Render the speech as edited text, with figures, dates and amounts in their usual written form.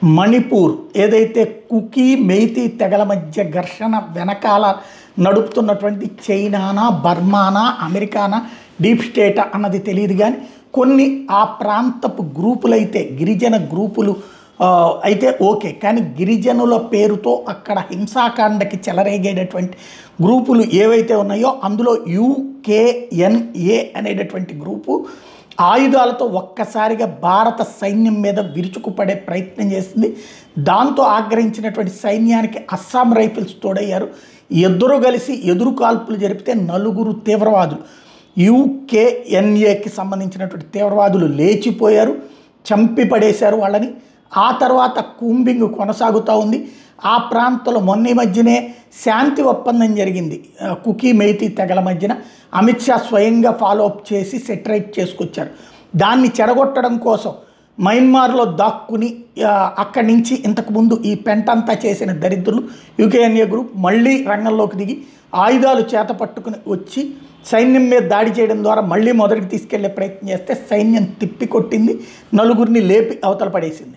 మణిపూర్ ఏదైతే కుకీ మెయితీ తెగల మధ్య ఘర్షణ వెనకాల నడుపుతున్నటువంటి చైనానా బర్మానా అమెరికానా డీప్ స్టేటా అన్నది తెలియదు. కానీ కొన్ని ఆ ప్రాంతపు గ్రూపులైతే గిరిజన గ్రూపులు అయితే ఓకే, కానీ గిరిజనుల పేరుతో అక్కడ హింసాకాండకి చెలరేగేటటువంటి గ్రూపులు ఏవైతే ఉన్నాయో అందులో యుకేఎన్ఏ అనేటటువంటి గ్రూపు ఆయుధాలతో ఒక్కసారిగా భారత సైన్యం మీద విరుచుకుపడే ప్రయత్నం చేసింది. దాంతో ఆగ్రహించినటువంటి సైన్యానికి అస్సాం రైఫిల్స్ తోడయ్యారు. ఇద్దరు కలిసి ఎదురు కాల్పులు జరిపితే 4 తీవ్రవాదులు యుకేఎన్ఏకి సంబంధించినటువంటి తీవ్రవాదులు లేచిపోయారు, చంపి పడేశారు వాళ్ళని. ఆ తర్వాత కూంబింగ్ కొనసాగుతూ ఉంది. ఆ ప్రాంతంలో మొన్న మధ్యనే శాంతి ఒప్పందం జరిగింది కుకీ మెయితీ తెగల మధ్యన. అమిత్ షా స్వయంగా ఫాలో అప్ చేసి సెటరైట్ చేసుకొచ్చారు. దాన్ని చెడగొట్టడం కోసం మయన్మార్లో దాక్కుని అక్కడి నుంచి ఇంతకుముందు ఈ పెంటంతా చేసిన దరిద్రులు యుకేఎన్ఏ గ్రూప్ మళ్ళీ రంగంలోకి దిగి ఆయుధాలు చేత పట్టుకుని వచ్చి సైన్యం మీద దాడి చేయడం ద్వారా మళ్ళీ మొదటికి తీసుకెళ్లే ప్రయత్నం చేస్తే సైన్యం తిప్పికొట్టింది, 4 లేపి అవతల పడేసింది.